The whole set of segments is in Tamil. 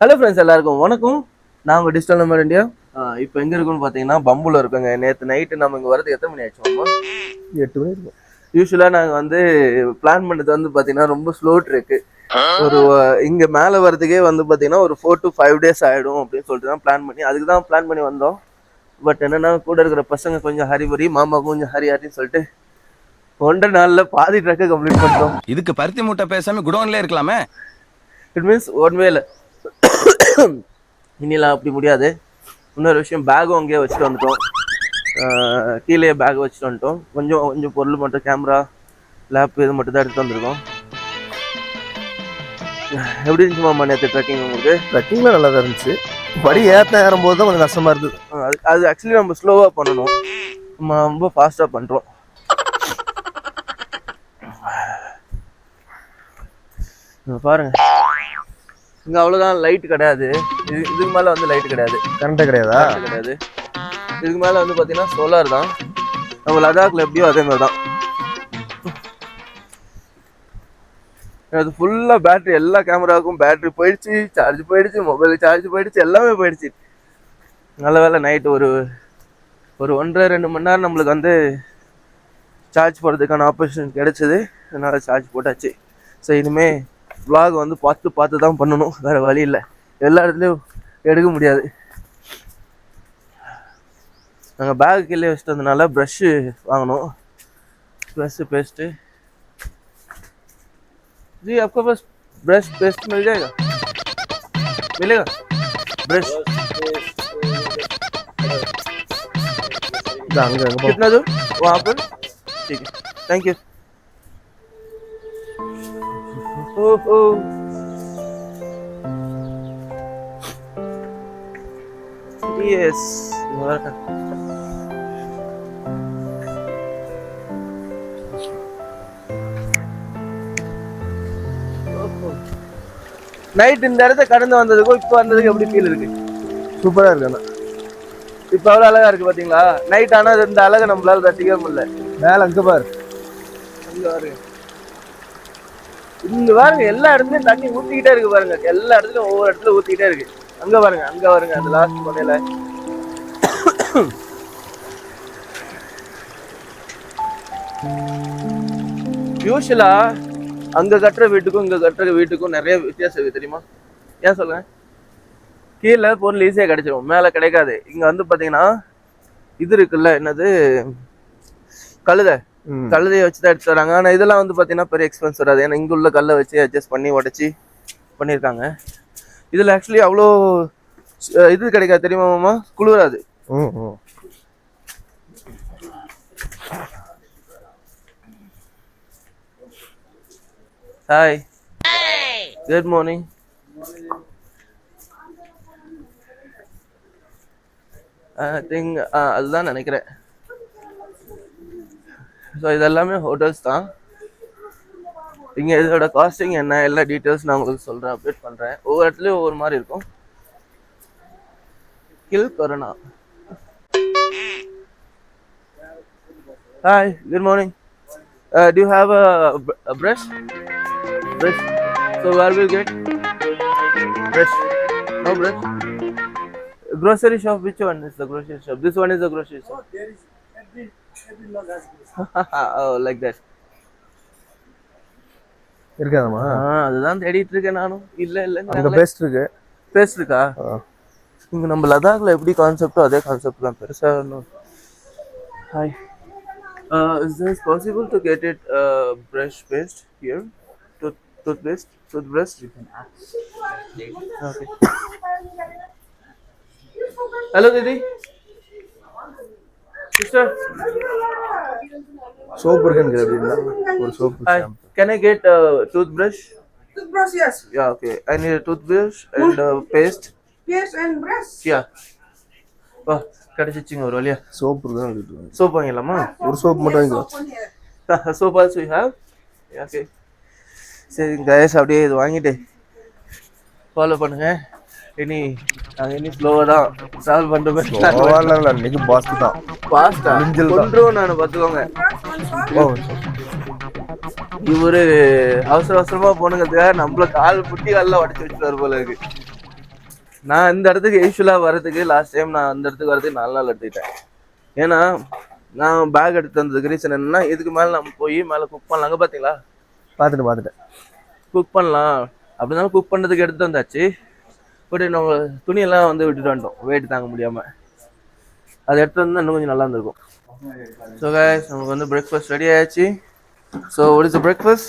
ஹலோ ஃப்ரெண்ட்ஸ், எல்லாருக்கும் வணக்கம். நான் உங்கள் டிஜிட்டல் நம்பர் இந்தியா. இப்போ எங்கே இருக்குன்னு பார்த்தீங்கன்னா பம்புல இருக்குங்க. நேற்று நைட்டு நம்ம இங்கே வரது எத்தனை மணி ஆச்சு? 8 மணி இருக்கும். யூஸ்வலாக நாங்கள் வந்து பிளான் பண்ணது வந்து பார்த்தீங்கன்னா ரொம்ப ஸ்லோ ட்ரெக்கு. ஒரு இங்கே மேலே வரதுக்கே வந்து பார்த்தீங்கன்னா ஒரு 4 to 5 days ஆகிடும் அப்படின்னு சொல்லிட்டு தான் பிளான் பண்ணி வந்தோம். பட் என்னென்னா கூட இருக்கிற பசங்க கொஞ்சம் ஹரிபரி, மாமா கொஞ்சம் ஹரின்னு சொல்லிட்டு 1.5 நாளில் பாதி ட்ரெக்கை கம்ப்ளீட் பண்ணிட்டோம். இதுக்கு பருத்தி மூட்டை பேசாம குடோன்ல இருக்கலாமே. இட் மீன்ஸ் ஒன் வேல இனிலாம் அப்படி முடியாது. இன்னொரு விஷயம், பேகும் அங்கேயே வச்சுட்டு வந்துட்டோம். கீழே பேக் வச்சுட்டு வந்துட்டோம். கொஞ்சம் பொருள் மட்டும், கேமரா, லேப் இது மட்டும் தான் எடுத்து வந்திருக்கோம். எப்படி இருந்துச்சு மாமா நேற்று ட்ரெக்கிங்? உங்களுக்கு ட்ரெக்கிங்ல நல்லா தான் இருந்துச்சு. படி ஏறும்போது தான் கொஞ்சம் கஷ்டமா இருந்தது. அது ஆக்சுவலி நம்ம ஸ்லோவாக பண்ணணும். நம்ம ரொம்ப ஃபாஸ்ட்டாக பண்ணுறோம். பாருங்க, இங்கே அவ்வளோதான், லைட் கிடையாது. இதுக்கு மேலே வந்து லைட் கிடையாது, கரண்டே கிடையாதா? கிடையாது. இதுக்கு மேலே வந்து பார்த்தீங்கன்னா சோலார் தான். நம்ம லடாக்ல எப்படியோ அதே மாதிரி தான். அது ஃபுல்லாக பேட்ரி, எல்லா கேமராவுக்கும் பேட்ரி போயிடுச்சு, சார்ஜ் போயிடுச்சு, மொபைல் சார்ஜ் போயிடுச்சு, எல்லாமே போயிடுச்சு. நல்ல வேலை நைட்டு ஒரு 1.5-2 மணி நேரம் நம்மளுக்கு வந்து சார்ஜ் போடுறதுக்கான ஆப்பர்ச்சுனிட்டி கிடைச்சிது. அதனால் சார்ஜ் போட்டாச்சு. ஸோ இனிமேல் vlog வந்து பார்த்து தான் பண்ணணும், வேறு வழி இல்லை. எல்லா இடத்துலையும் எடுக்க முடியாது. நாங்கள் பேக் கீழே வச்சுட்டு வந்ததுனால ப்ரஷ்ஷு வாங்கணும். ப்ரஷ்ஷு, पेस्ट जी आपके पास ब्रश पेस्ट मिल जाएगा? मिलेगा ब्रश? कितना दूर? वहाँ पर? ठीक है, थैंक यू. Yes. நைட் இந்த இடத்த கடந்து வந்ததுக்கும் இப்போ வந்ததுக்கு எப்படி ஃபீல் இருக்கு? சூப்பரா இருக்கு. இப்போ அவ்வளோ அழகா இருக்கு பாத்தீங்களா? நைட் ஆனால் இந்த அழகை நம்மளால ரசிக்க முடியல. மேல அங்க பாரு, அங்க பாருங்க, இங்க பாருங்க, எல்லா இடத்துலயும் தண்ணி ஊத்திக்கிட்டே இருக்கு பாருங்க. எல்லா இடத்துலயும் ஒவ்வொரு இடத்துல ஊத்திக்கிட்டே இருக்கு. அங்க பாருங்க அந்த லாஸ்ட் கொனையில. யூஸ்வலா அங்க கட்டுற வீட்டுக்கும் இங்க கட்டுற வீட்டுக்கும் நிறைய வித்தியாசம் இருக்கு, தெரியுமா? ஏன் சொல்லுங்க. கீழே பொருள் ஈஸியா கிடைச்சிடும், மேல கிடைக்காது. இங்க வந்து பாத்தீங்கன்னா இது இருக்குல்ல, என்னது, கழுதையை வச்சுதான் எடுத்து வராங்க. ஆனா இதெல்லாம் வந்து பாத்தீங்கன்னா பெரிய எக்ஸ்பென்ஸ் வராது. ஏன்னா இங்க உள்ள கல்லை வச்சு அட்ஜஸ்ட் பண்ணி உடச்சி பண்ணியிருக்காங்க. இதுல ஆக்சுவலி அவ்வளோ இது கிடைக்காது, தெரியுமா மாமா? குளிராது. Hi, good morning. I think அதுதான் நினைக்கிறேன். ஸோ இதெல்லாமே ஹோட்டல்ஸ் தான். இங்கே இதோட காஸ்டிங் என்ன, எல்லா டீட்டெயில்ஸ் நான் உங்களுக்கு சொல்கிறேன், அப்டேட் பண்ணுறேன். ஒவ்வொரு இடத்துலையும் ஒவ்வொரு மாதிரி இருக்கும். Kill corona. Hi, good morning. Do you have a brush? So where will get brush? No brush. Grocery shop. Which one is the grocery shop? This one is the grocery shop. Oh, there is every log has this. Oh, like that. இருக்காதமா? அதுதான் தேடிட்டு இருக்கேன் நானும். இல்ல அங்க பெஸ்ட் இருக்கு. பெஸ்ட் இருக்கா? இங்க நம்ம லடாக்ல எப்படி கான்செப்டோ அதே கான்செப்ட் தான், பெருசா ஒன்றும். Hi, is this possible to get it brush paste here? Toothbrush? You can ask. Okay. Hello, Didi. Sister. Soap இருக்குன்னு அப்படின்னா ஒரு soap. Hi. Can I get toothbrush? Toothbrush, yes. Yeah, okay. I need a toothbrush and paste. Paste and brush. Yeah. வா, கிடைச்சிச்சிங்க ஒரு வழியா. சோப் இருக்குன்னு. சோப் வாங்கிடலாமா? ஒரு சோப் மட்டும் வாங்கிக்கலாம். Soap on here. Soap also you have? Yeah, okay. சரி கைஸ், அப்படியே இது வாங்கிட்டு ஃபாலோ பண்ணுங்க. இனி ஸ்லோவாக தான் ட்ராவல் பண்ணுறேன். இன்னைக்கு பாஸ்ட் தான். பாஸ்டா கொன்றும் நான் பார்த்துக்கோங்க. இவரு அவசரமா போனுங்கிறதுக்காக நம்மள கால் புட்டி காலில் உடச்சி வச்சுட்டு போல இருக்கு. நான் இந்த இடத்துக்கு யூஸ்வலாக வரதுக்கு லாஸ்ட் டைம் நான் அந்த இடத்துக்கு வரதுக்கு 4 நாள் எடுத்துக்கிட்டேன். ஏன்னா நான் பேக் எடுத்து வந்ததுக்கு ரீசன் என்னன்னா, இதுக்கு மேலே நம்ம போய் மேலே குக் பண்ணலாம். அங்கே பார்த்தீங்களா, பார்த்துட்டேன். குக் பண்ணலாம் அப்படின்னாலும் குக் பண்ணுறதுக்கு எடுத்து வந்தாச்சு. பட் நம்ம துணியெல்லாம் வந்து விட்டுட்டு வந்துட்டோம் வெயிட் தாங்க முடியாமல். அதை எடுத்து வந்தால் இன்னும் கொஞ்சம் நல்லா இருந்திருக்கும். ஸோ கைஸ், நமக்கு வந்து பிரேக்ஃபாஸ்ட் ரெடி ஆயிடுச்சு. So what is the breakfast?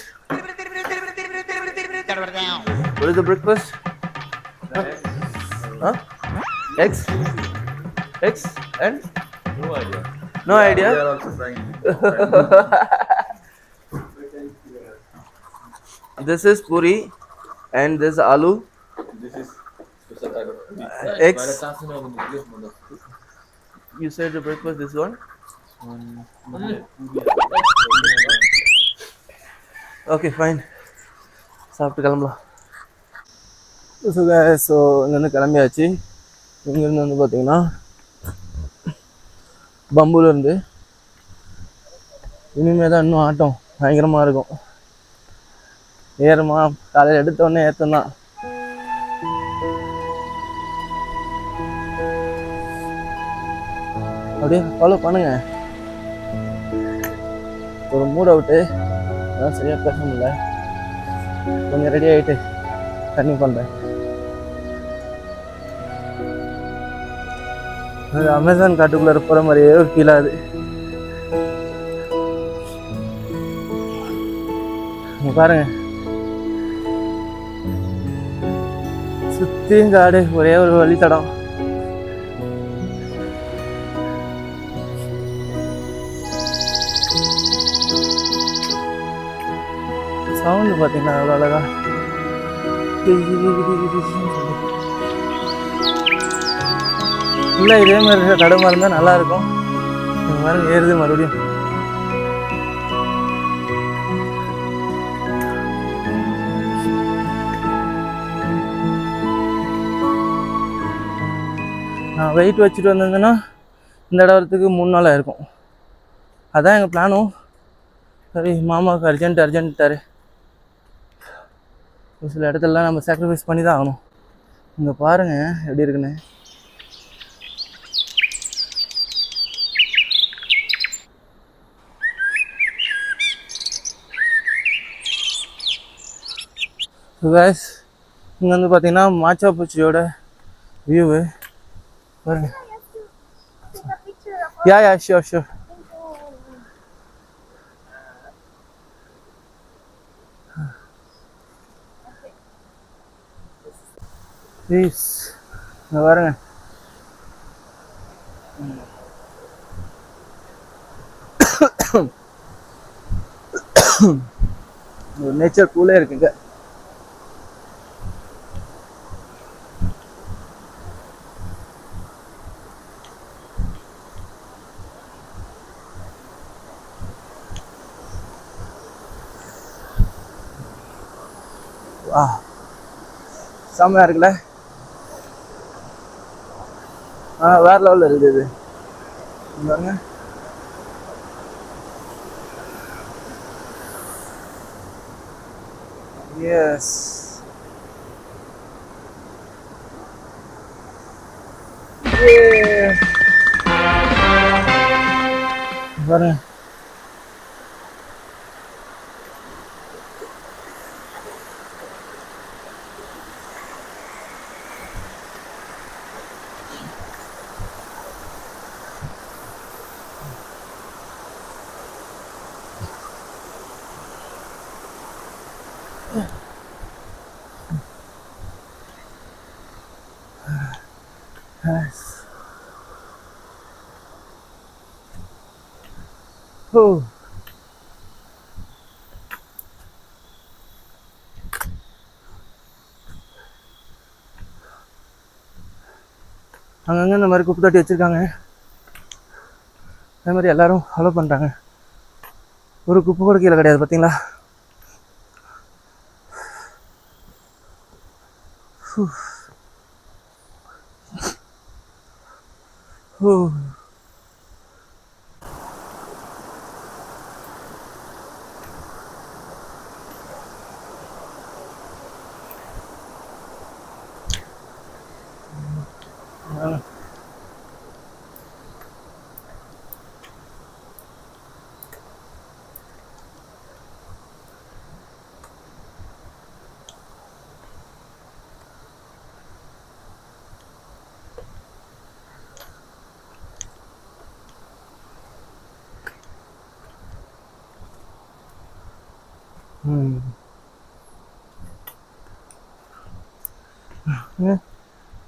What is the breakfast? Huh? Eggs? Eggs and? No idea? This is puri and this is aloo. Eggs. You said the breakfast this one? Okay, fine. சாப்பிட்டு கிளம்பலாம். ஸோ இங்கேருந்து கிளம்பியாச்சு. இங்கேருந்து வந்து பார்த்தீங்கன்னா பம்பூலேருந்து இனிமேல் தான் இன்னும் ஆட்டம் பயங்கரமாக இருக்கும். ஏறுமா, காலையில் எடுத்தோடனே ஏற்றம் தான். அப்படியே ஃபாலோ பண்ணுங்க. ஒரு மூட் அவுட்டு அதான் சரியாக பேச முடியல. கொஞ்சம் ரெடி ஆகிட்டு கன்னியூ பண்ணுறேன். அது அமேசான் காட்டுக்குள்ளே போகிற மாதிரியே ஒரு ஃபீல் ஆகுது. பாருங்க, சுற்றியும் காடு, ஒரே ஒரு வழித்தடம். சவுண்டு பார்த்தீங்கன்னா அவ்வளோ அழகா இல்லை. இதே மாதிரி தடமாக இருந்தால் நல்லா இருக்கும். இந்த மாதிரி ஏறுது மறுபடியும். நான் வெயிட் வச்சுட்டு வந்திருந்தேன்னா இந்த இடம் வரத்துக்கு 3 நாள் ஆயிருக்கும். அதான் எங்கள் பிளானும். சரி, மாமாவுக்கு அர்ஜென்ட்டாரு. ஒரு சில இடத்துலலாம் நம்ம சாக்ரிஃபைஸ் பண்ணி தான் ஆகணும். இங்கே பாருங்கள் எப்படி இருக்குன்னு. ஸோ கைஸ், இங்கே வந்து பார்த்தீங்கன்னா மாச்சாபுச்சியோட வியூவு பாருங்க. Yeah sure. ப்ளீஸ் இங்கே பாருங்க. ஒரு நேச்சர் கூலே இருக்குங்க. வா, செம்மையா இருக்குல்ல. வேற லெவலில் இருக்குது பாருங்க. எஸ், பாருங்க. அங்கங்கே இந்த மாதிரி குப்பை தொட்டி வச்சுருக்காங்க. அதே மாதிரி எல்லாரும் ஃபாலோ பண்ணுறாங்க. ஒரு குப்பை கூட கீழே கிடையாது பார்த்தீங்களா.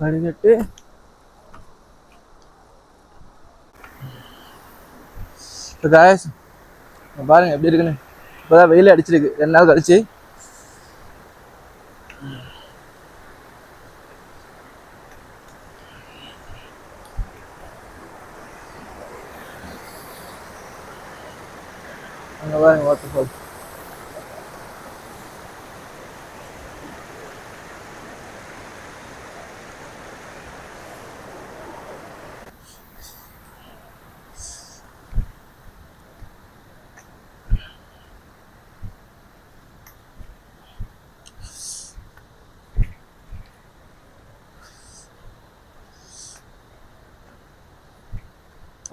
படிக்கட்டு. காய்ஸ் பாருங்க எப்படி இருக்குன்னு. இப்போதான் வெயில் அடிச்சிருக்கு 2 நாள் கழிச்சு. அங்கே பாருங்க வாட்டர் ஃபால்.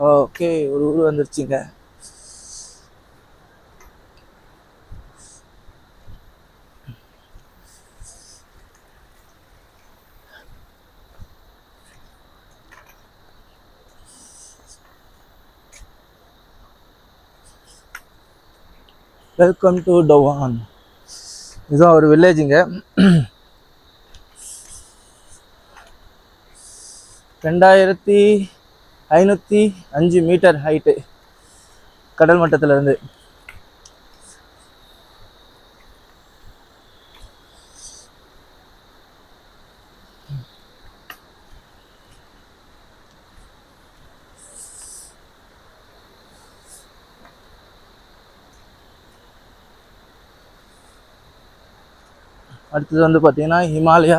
ஓகே, ஒரு ஊர் வந்துருச்சுங்க. Welcome to Dhawan. இதுதான் ஒரு வில்லேஜுங்க. 2505 மீட்டர் ஹைட்டு கடல் மட்டத்துல இருந்து. அடுத்தது வந்து பார்த்தீங்கன்னா ஹிமாலயா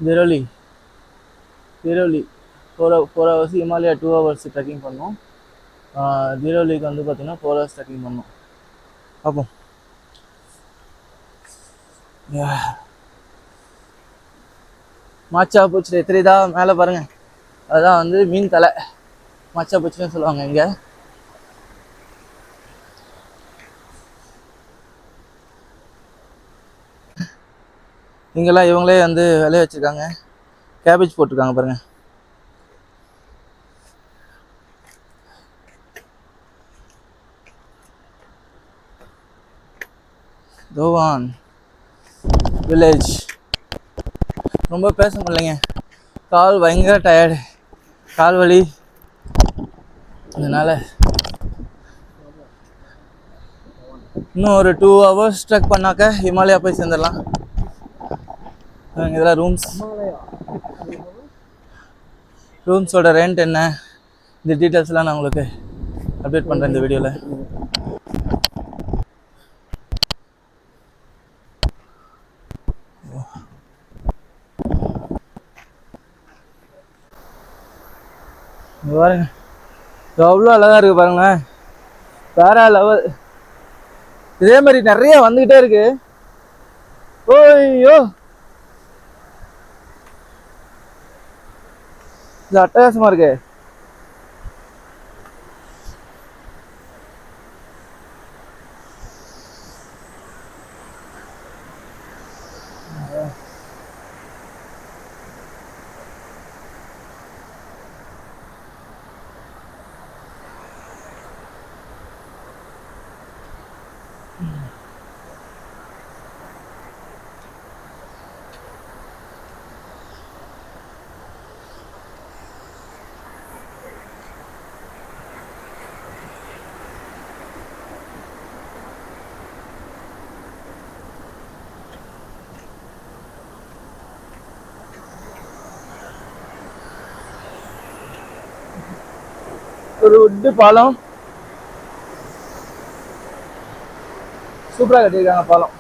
திரோலி 4 hours, ஹிமாலயா 2 hours ட்ரெக்கிங் பண்ணோம். திரோலிக்கு வந்து பார்த்தீங்கன்னா 4 hours ட்ரெக்கிங் பண்ணோம். பார்ப்போம். மாச்சா பூச்சி தெரியுதா மேலே பாருங்க, அதுதான் வந்து மீன் தலை. மாச்சா பூச்சின்னு சொல்லுவாங்க இங்கே. இங்கெல்லாம் இவங்களே வந்து விளைய வச்சுருக்காங்க. கேபேஜ் போட்டிருக்காங்க பாருங்க. தோவான் வில்லேஜ். ரொம்ப பேச முடியலைங்க, கால் பயங்கர டயர்டு, கால் வலி. அதனால் இன்னும் ஒரு 2 hours ட்ரெக் பண்ணாக்க ஹிமாலயா போய் சேர்ந்துடலாம். இதெல்லாம் ரூம்ஸோட ரெண்ட் என்ன, இந்த டீட்டெயில்ஸ்லாம் நான் உங்களுக்கு அப்டேட் பண்ணுறேன் இந்த வீடியோவில். பாருங்க எவ்வளோ அழகாக இருக்குது பாருங்களேன், வேற லெவல். இதே மாதிரி நிறைய வந்துக்கிட்டே இருக்கு. ஓய்யோ, இது அட்டகாசமா இருக்கு. ஒரு உட்டு பாலம் சூப்பராக கட்டியிருக்காங்க பாலம்.